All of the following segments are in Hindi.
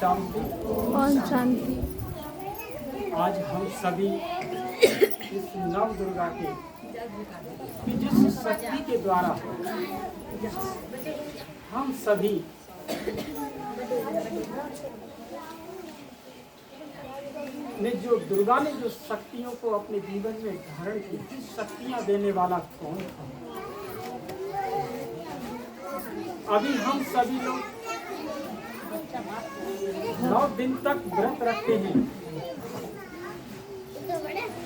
शांति। ओम शांति। आज हम सभी इस नव दुर्गा के कि जिस शक्ति के द्वारा हम सभी ने जो दुर्गा ने जो शक्तियों को अपने जीवन में धारण की, शक्तियां देने वाला कौन था? अभी हम सभी लोग 9 दिन तक व्रत रखते हैं।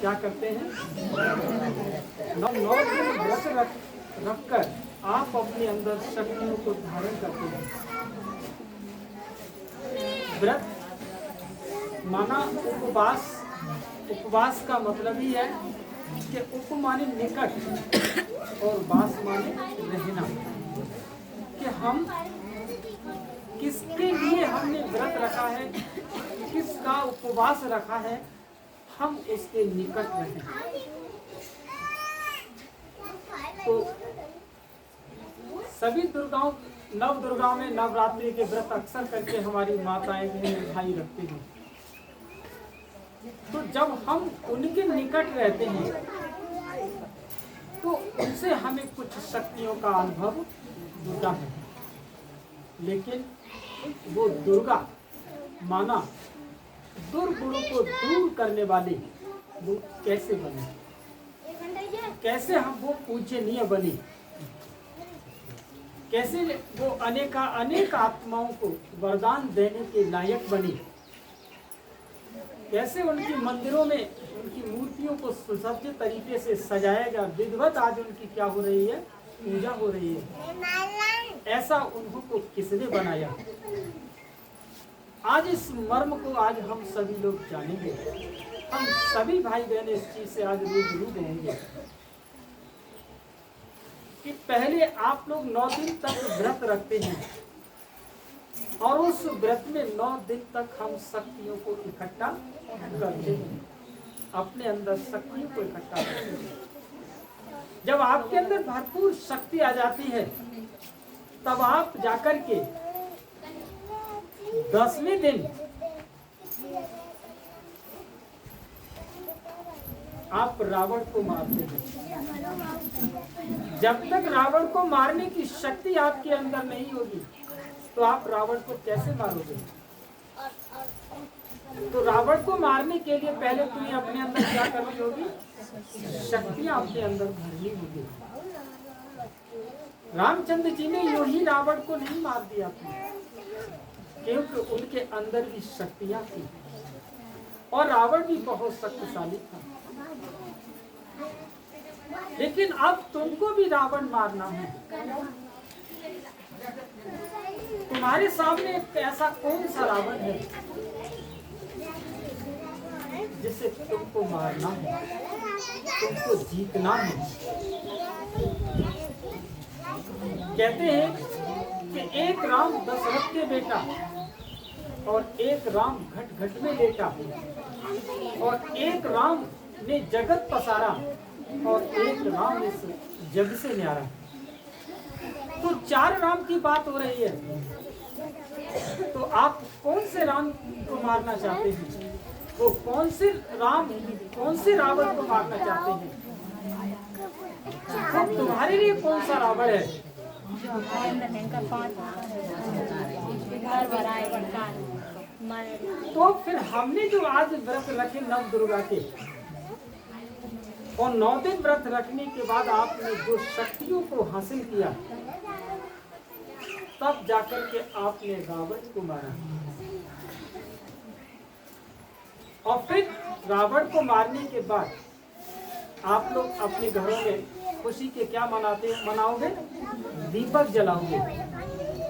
क्या करते हैं? 9 दिन व्रत रखकर आप अपने अंदर शक्तियों को धारण करते हैं। व्रत माना उपवास। उपवास का मतलब ही है कि उप माने निकट और वास माने रहना, कि हम किसके लिए हमने व्रत रखा है, किसका उपवास रखा है, हम उसके निकट रहें। तो सभी दुर्गाओं, नव दुर्गाओं में नवरात्रि के व्रत अक्सर करके हमारी माताएं बहनें भाई रखते हैं। तो जब हम उनके निकट रहते हैं तो उनसे हमें कुछ शक्तियों का अनुभव होता है। लेकिन वो दुर्गा माना दुर्गुणों को दूर करने वाले वो कैसे बने, कैसे हम वो पूजनीय बने, कैसे वो अनेक आत्माओं को वरदान देने के लायक बनी, कैसे उनकी मंदिरों में उनकी मूर्तियों को सुसज्जित तरीके से सजाया गया, विधिवत आज उनकी क्या हो रही है, पूजा हो रही है। ऐसा उनको किसने बनाया? आज इस मर्म को आज हम सभी लोग जानेंगे। हम सभी भाई बहन इस चीज से आज रूबरू होंगे कि पहले आप लोग 9 दिन तक व्रत रखते हैं और उस व्रत में 9 दिन तक हम शक्तियों को इकट्ठा करते हैं, अपने अंदर शक्तियों को इकट्ठा करते हैं। जब आपके अंदर भरपूर शक्ति आ जाती है तब आप जाकर के 10वें दिन आप रावण को मारते हैं। जब तक रावण को मारने की शक्ति आपके अंदर नहीं होगी तो आप रावण को कैसे मारोगे? तो रावण को मारने के लिए पहले तुम्हें अपने अंदर क्या करनी होगी? शक्तियां अपने अंदर भरनी होगी। रामचंद्र जी ने यूं ही रावण को नहीं मार दिया था, क्योंकि उनके अंदर भी शक्तियां थी और रावण भी बहुत शक्तिशाली था। लेकिन अब तुमको भी रावण मारना है। तुम्हारे सामने ऐसा कौन सा रावण है जिसे तुमको मारना है, तुमको जीतना है? कहते हैं कि एक राम दशरथ के बेटा और एक राम घट घट में लेटा और एक राम ने जगत पसारा और एक राम इस जग से न्यारा। तो 4 राम की बात हो रही है। तो आप कौन से राम को मारना चाहते हैं? वो कौन से रावण को मारना चाहते हैं? तो तुम्हारे लिए कौन सा रावण है? तो फिर हमने जो आज व्रत रखे नव दुर्गा के और 9 दिन व्रत रखने के बाद आपने जो शक्तियों को हासिल किया, तब जाकर के आपने रावण को मारा। और फिर रावण को मारने के बाद आप लोग अपने घरों में खुशी के क्या मनाओगे? दीपक जलाओगे।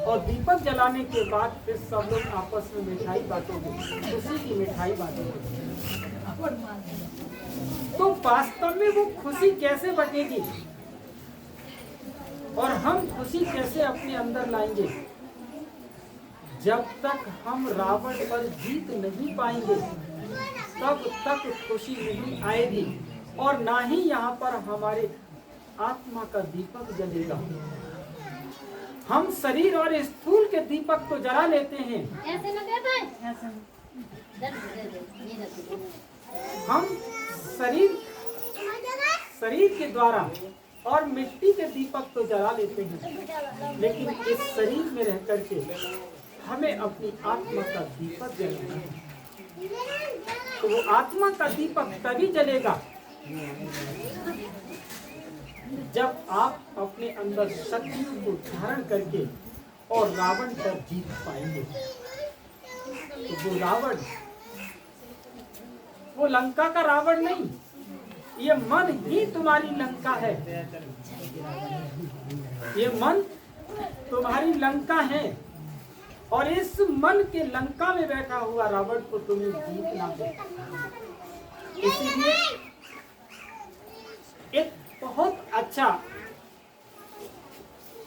और दीपक जलाने के बाद फिर सब लोग आपस में मिठाई बांटोगे, खुशी की मिठाई बांटोगे। तो वास्तव में वो खुशी कैसे बटेगी और हम खुशी कैसे अपने अंदर लाएंगे? जब तक हम रावण पर जीत नहीं पाएंगे तब तक खुशी नहीं आएगी और ना ही यहाँ पर हमारे आत्मा का दीपक जलेगा। हम शरीर और स्थूल के दीपक को जला लेते हैं। हम शरीर के द्वारा और मिट्टी के दीपक तो जला लेते हैं, लेकिन इस शरीर में रह करके हमें अपनी आत्मा का दीपक जलाना है। तो वो आत्मा का दीपक तभी जलेगा जब आप अपने अंदर शक्तियों को धारण करके और रावण पर जीत पाएंगे। तो वो रावण, वो लंका का रावण नहीं, ये मन ही तुम्हारी लंका है। ये मन तुम्हारी लंका है और इस मन के लंका में बैठा हुआ रावण को तुम्हें जीतना है। इसीलिए एक बहुत अच्छा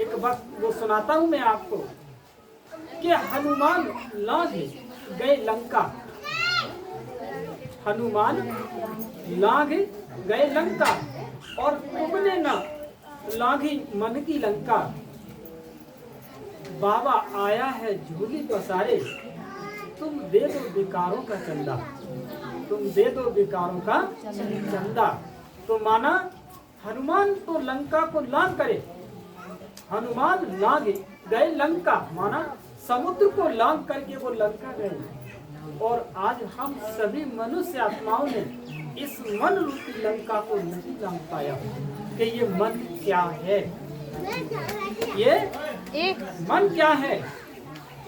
एक बात वो सुनाता हूं मैं आपको कि हनुमान लांघ गए लंका। हनुमान लांघ गए लंका और तुमने न लांघी मन की लंका। बाबा आया है झूली पसारे, तुम दे दो विकारों का चंदा। तुम दे दो विकारों का चंदा। तो माना हनुमान तो लंका को लांघ करे, हनुमान लांघ गए लंका, माना समुद्र को लांघ करके वो लंका गए। और आज हम सभी मनुष्य आत्माओं ने इस मन रूपी लंका को नहीं जान पाया कि ये मन क्या है, ये मन क्या है।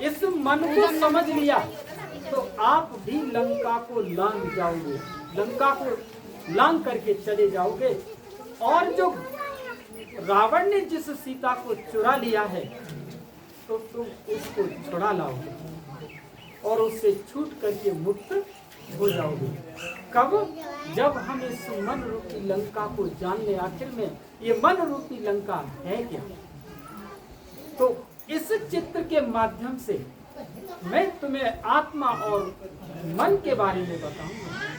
इस मन को समझ लिया तो आप भी लंका को लांघ जाओगे, लंका को लांघ करके चले जाओगे। और जो रावण ने जिस सीता को चुरा लिया है तो तुम उसको छुड़ा लाओगे और उससे छूट करके मुक्त हो जाओगे। कब? जब हम इस मन रूपी लंका को जान ले। आखिर में ये मन रूपी लंका है क्या? तो इस चित्र के माध्यम से मैं तुम्हें आत्मा और मन के बारे में बताऊंगा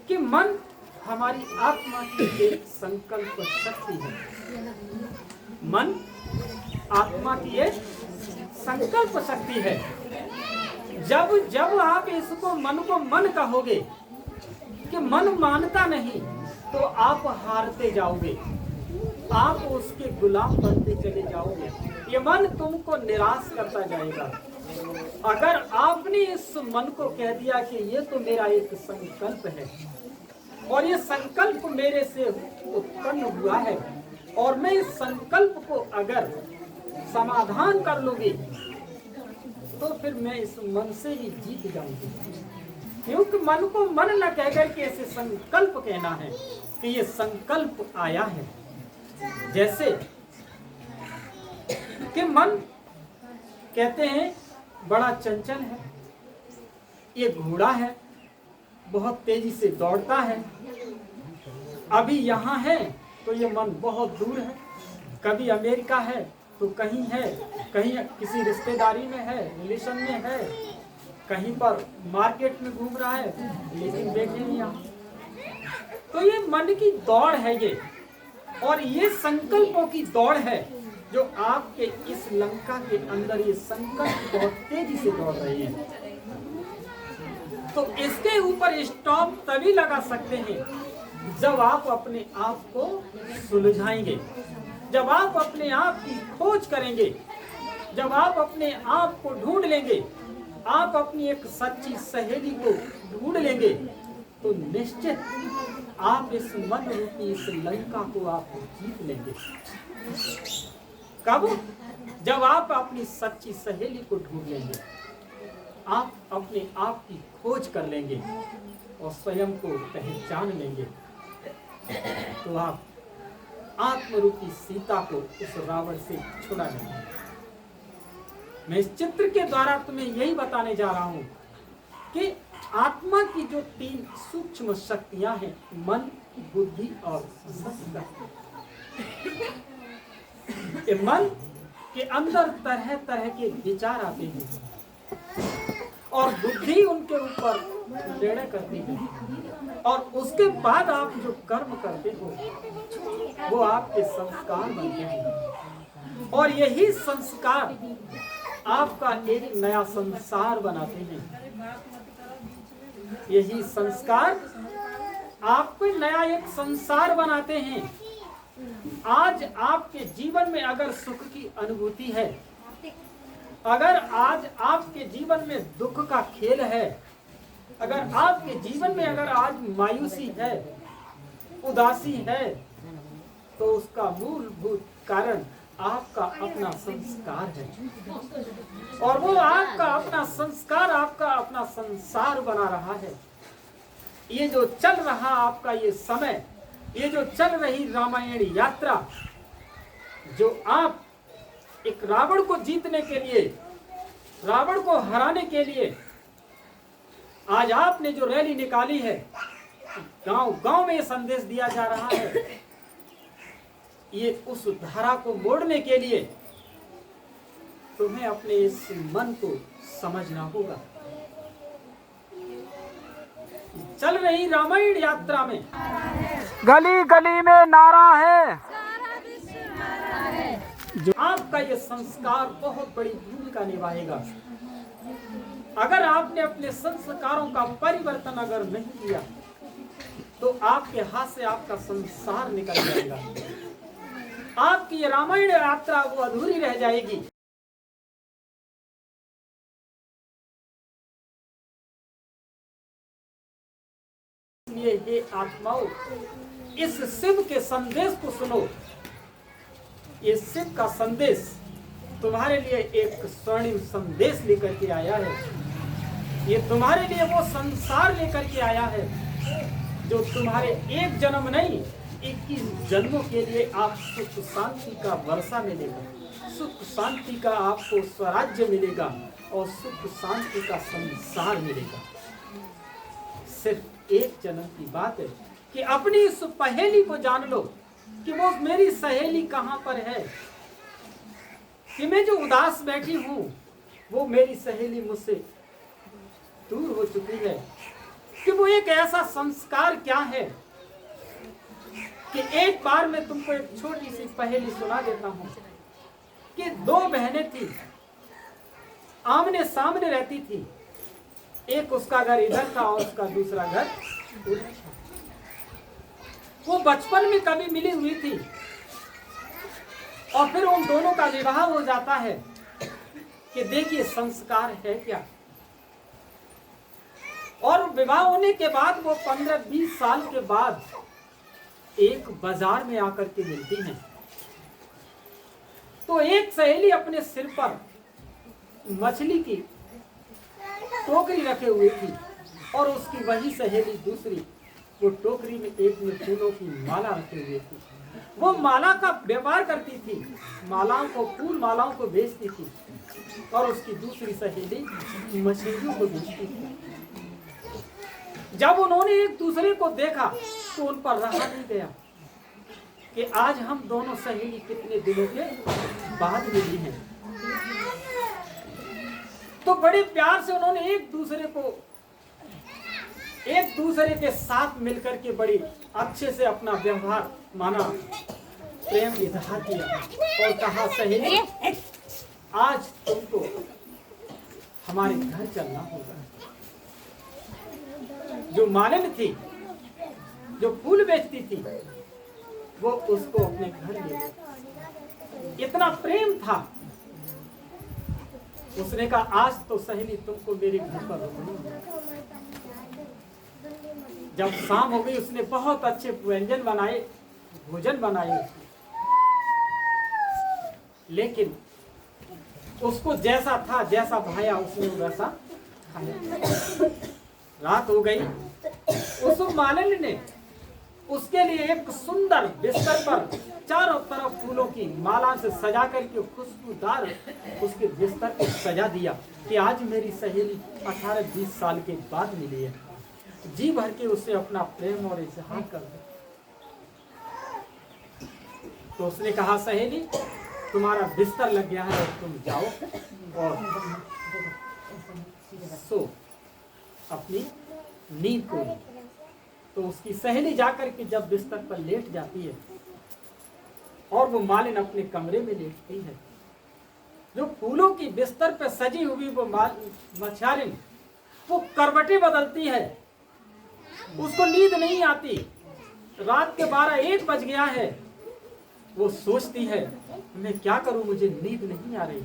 कि मन हमारी आत्मा की एक संकल्प शक्ति है। मन आत्मा की एक संकल्प शक्ति है। जब जब आप इसको मन को मन कहोगे कि मन मानता नहीं, तो आप हारते जाओगे, आप उसके गुलाम बनते चले जाओगे। ये मन तुमको निराश करता जाएगा। अगर आपने इस मन को कह दिया कि ये तो मेरा एक संकल्प है और ये संकल्प मेरे से उत्पन्न हुआ है और मैं इस संकल्प को अगर समाधान कर लूंगी तो फिर मैं इस मन से ही जीत जाऊंगी। क्योंकि मन को मन न कहकर के ऐसे संकल्प कहना है कि ये संकल्प आया है। जैसे कि मन कहते हैं बड़ा चंचल है, ये घोड़ा है, बहुत तेजी से दौड़ता है। अभी यहाँ है तो ये मन बहुत दूर है, कभी अमेरिका है तो कहीं है, कहीं किसी रिश्तेदारी में है, रिलेशन में है, कहीं पर मार्केट में घूम रहा है, लेकिन देखे नहीं यहाँ। तो ये मन की दौड़ है ये, और ये संकल्पों की दौड़ है जो आपके इस लंका के अंदर ये संकल्प बहुत तेजी से दौड़ रही है। तो इसके ऊपर स्टॉप तभी लगा सकते हैं जब आप अपने आप को सुलझाएंगे, जब आप अपने आप की खोज करेंगे, जब आप अपने आप को ढूंढ लेंगे, आप अपनी एक सच्ची सहेली को ढूंढ लेंगे, तो निश्चित आप इस मन रूपी इस लंका को आप जीत लेंगे। कब? जब आप अपनी सच्ची सहेली को ढूंढ लेंगे, आप अपने आप की खोज कर लेंगे और स्वयं को पहचान लेंगे, तो आप आत्मरूपी सीता को उस रावण से छुड़ा लेंगे। मैं इस चित्र के द्वारा तुम्हें यही बताने जा रहा हूं कि आत्मा की जो 3 सूक्ष्म शक्तियां हैं, मन, बुद्धि और संस्कार। मन के अंदर तरह तरह के विचार आते हैं और बुद्धि उनके ऊपर निर्णय करती है, और उसके बाद आप जो कर्म करते हो वो आपके संस्कार बनते हैं। और यही संस्कार आपका एक नया संसार बनाते हैं। यही संस्कार आपको नया एक संसार बनाते हैं। आज आपके जीवन में अगर सुख की अनुभूति है, अगर आज आपके जीवन में दुख का खेल है, अगर आपके जीवन में अगर आज मायूसी है, उदासी है, तो उसका मूलभूत कारण आपका अपना संस्कार है। और वो आपका अपना संस्कार आपका अपना संसार बना रहा है। ये जो चल रहा आपका ये समय, ये जो चल रही रामायण यात्रा, जो आप एक रावण को जीतने के लिए, रावण को हराने के लिए आज आपने जो रैली निकाली है, गांव गांव में ये संदेश दिया जा रहा है, ये उस धारा को मोड़ने के लिए तुम्हें अपने इस मन को समझना होगा। चल रही रामायण यात्रा में गली गली में नारा है, जो आपका ये संस्कार बहुत बड़ी भूमिका निभाएगा। अगर आपने अपने संस्कारों का परिवर्तन अगर नहीं किया, तो आपके हाथ से आपका संसार निकल जाएगा। आपकी ये रामायण यात्रा वो अधूरी रह जाएगी। इसलिए ये आत्माओं, इस शिव के संदेश को सुनो। ये शिव का संदेश तुम्हारे लिए एक स्वर्णिम संदेश लेकर के आया है। ये तुम्हारे लिए वो संसार लेकर के आया है जो तुम्हारे एक जन्म नहीं 21 जन्मों के लिए आप सुख शांति का वर्षा मिलेगा, सुख शांति का आपको स्वराज्य मिलेगा और सुख शांति का संसार मिलेगा। सिर्फ एक जन्म की बात है कि अपनी इस पहेली को जान लो कि वो मेरी सहेली कहां पर है, कि मैं जो उदास बैठी हूं वो मेरी सहेली मुझसे दूर हो चुकी है, कि वो एक ऐसा संस्कार क्या है कि एक बार मैं तुमको एक छोटी सी पहेली सुना देता हूं कि दो बहनें थी, आमने सामने रहती थी। एक उसका घर इधर था और उसका दूसरा घर उधर था। वो बचपन में कभी मिली हुई थी और फिर उन दोनों का विवाह हो जाता है। कि देखिए संस्कार है क्या। और विवाह होने के बाद वो 15-20 साल के बाद एक बाजार में आकर के मिलती हैं। तो एक सहेली अपने सिर पर मछली की टोकरी रखे हुई थी और उसकी वही सहेली दूसरी वो टोकरी में एक में फूलों की माला रखे हुए थी। वो माला का व्यापार करती थी, मालाओं को, फूल मालाओं को बेचती थी और उसकी दूसरी सहेली मछलियों को बेचती थी। जब उन्होंने एक दूसरे को देखा तो उन पर रहा नहीं गया कि आज हम दोनों सहेली कितने दिनों के बाद मिली हैं। तो बड़े प्यार से उन्होंने एक दूसरे के साथ मिलकर के बड़ी अच्छे से अपना व्यवहार माना, प्रेम इजहार किया और कहा सहेली आज तुमको हमारे घर चलना होगा। जो मालिन थी, जो फूल बेचती थी, वो उसको अपने घर ले गई। इतना प्रेम था। उसने कहा आज तो सहेली तुमको मेरे घर पर रुकना। जब शाम हो गई उसने बहुत अच्छे व्यंजन बनाए, भोजन बनाए, लेकिन उसको जैसा था, जैसा भाया उसने वैसा खाया। रात हो गई। उस मालिन ने उसके लिए एक सुंदर बिस्तर पर चारों तरफ फूलों की माला से सजा करके खुशबूदार उसके बिस्तर को सजा दिया कि आज मेरी सहेली 18-20 साल के बाद मिली है। जी भर के उससे अपना प्रेम और इजहार कर दो। तो उसने कहा सहेली तुम्हारा बिस्तर लग गया है, तुम जाओ और सो अपनी नींद को। तो उसकी सहेली जाकर के जब बिस्तर पर लेट जाती है और वो मालिन अपने कमरे में लेटती है। जो फूलों की बिस्तर पर सजी हुई वो मच्छारिन वो करवटें बदलती है, उसको नींद नहीं आती। रात के 12-1 बज गया है, वो सोचती है मैं क्या करूं, मुझे नींद नहीं आ रही।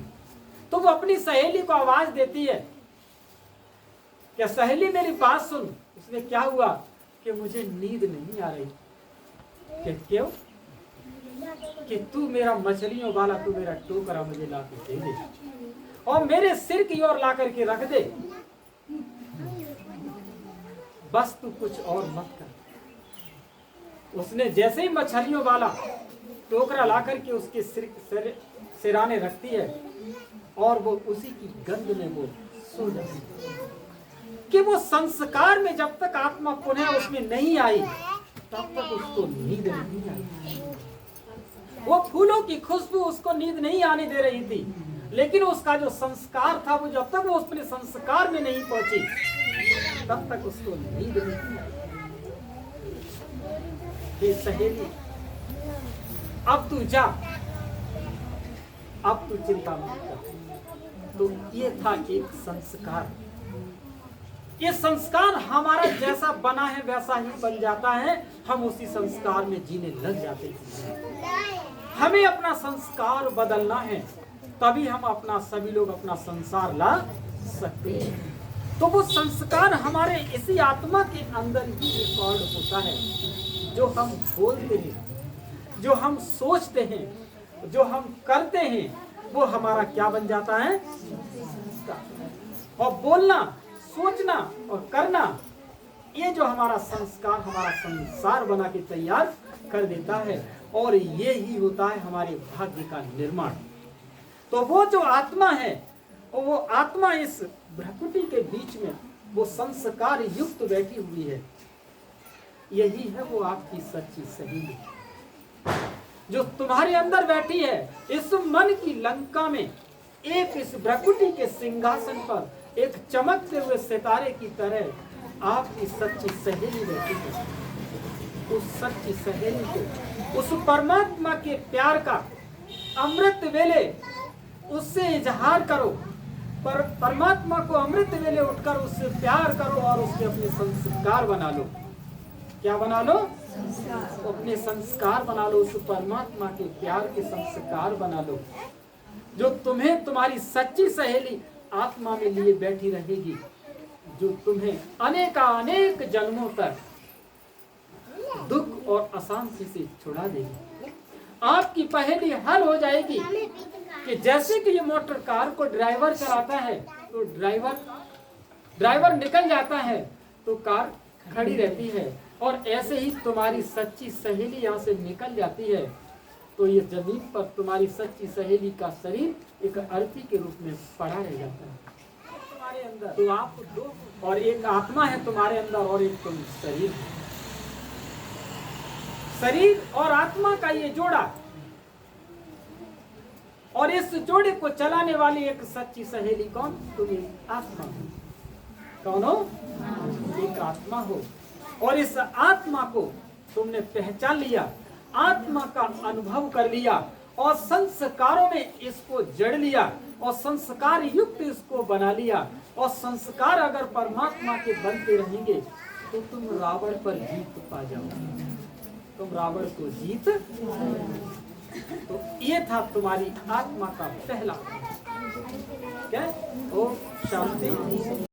तो वो अपनी सहेली को आवाज देती है, क्या सहेली मेरी बात सुन। उसने क्या हुआ कि मुझे नींद नहीं आ रही। कि क्यों? कि तू मेरा मछलियों वाला, तू मेरा टोकरा मुझे ला के दे दे और मेरे सिर की ओर ला करके रख दे, बस तू कुछ और मत कर। उसने जैसे ही मछलियों वाला टोकरा ला करके उसके सिराने रखती है और वो उसी की गंध में वो सो जाती है। कि वो संस्कार में जब तक आत्मा पुनः उसमें नहीं आई तब तक उसको नींद नहीं आई। वो फूलों की खुशबू उसको नींद नहीं आने दे रही थी, लेकिन उसका जो संस्कार था वो जब तक वो उसमें संस्कार में नहीं पहुंची तब तक उसको नींद नहीं आई। ये सहेली अब तू जा, अब तू चिंता मत कर। तो ये था एक संस्कार। ये संस्कार हमारा जैसा बना है वैसा ही बन जाता है, हम उसी संस्कार में जीने लग जाते हैं। हमें अपना संस्कार बदलना है, तभी हम अपना सभी लोग अपना संसार ला सकते हैं। तो वो संस्कार हमारे इसी आत्मा के अंदर ही रिकॉर्ड होता है। जो हम बोलते हैं, जो हम सोचते हैं, जो हम करते हैं, वो हमारा क्या बन जाता है? और बोलना, सोचना और करना, ये जो हमारा संस्कार हमारा संसार बना के तैयार कर देता है और ये ही होता है हमारे भाग्य का निर्माण। तो वो जो आत्मा है, वो आत्मा इस भ्रकुटी के बीच में वो संस्कार युक्त बैठी हुई है। यही है वो आपकी सच्ची सहेली जो तुम्हारे अंदर बैठी है। इस मन की लंका में एक इस भ्रकुटी के सिंहासन पर एक चमकते हुए सितारे की तरह आपकी सच्ची सहेली बैठी है। उस सच्ची सहेली को, उस परमात्मा के प्यार का अमृत वेले उससे इजहार करो। परमात्मा को अमृत वेले उठकर उससे प्यार करो और उसके अपने संस्कार बना लो। क्या बना लो? अपने संस्कार बना लो। उस परमात्मा के प्यार के संस्कार बना लो जो तुम्हें तुम्हारी सच्ची सहेली आत्मा में लिए बैठी रहेगी, जो तुम्हें अनेक जन्मों तक दुख और अशांति से छुड़ा देगी। आपकी पहेली हल हो जाएगी कि जैसे कि ये मोटर कार को ड्राइवर चलाता है तो ड्राइवर निकल जाता है तो कार खड़ी रहती है, और ऐसे ही तुम्हारी सच्ची सहेली यहाँ से निकल जाती है तो ये जमीन पर तुम्हारी सच्ची सहेली का शरीर एक अर्थी के रूप में पड़ा रह जाता है। तुम्हारे अंदर तो आप दो, और एक आत्मा है तुम्हारे अंदर और एक तुम शरीर। शरीर और आत्मा का ये जोड़ा, और इस जोड़े को चलाने वाली एक सच्ची सहेली कौन? तुम्हें आत्मा। कौन हो? एक आत्मा हो। और इस आत्मा को तुमने पहचान लिया, आत्मा का अनुभव कर लिया और संस्कारों में इसको जड़ लिया और संस्कार युक्त इसको बना लिया। और संस्कार अगर परमात्मा के बनते रहेंगे तो तुम रावण पर जीत पा जाओगे। तुम रावण को जीत। तो ये था तुम्हारी आत्मा का पहला क्या? ओम शांति।